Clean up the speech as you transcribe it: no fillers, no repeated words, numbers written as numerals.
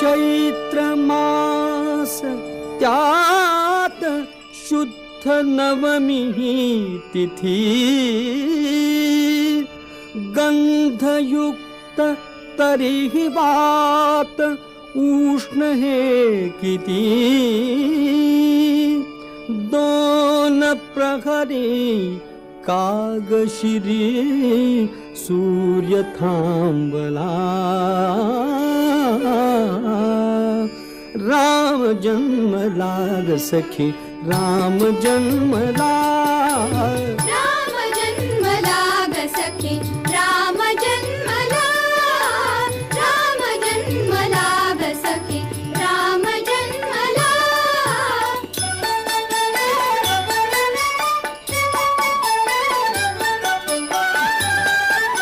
चैत्र मास त्यात शुद्ध नवमी तिथी गंधयुक्त तरीही वात उष्ण हे किती दोन प्रहरी कागशिरी सूर्य थांबला राम जन्मला ग सखी राम जन्मला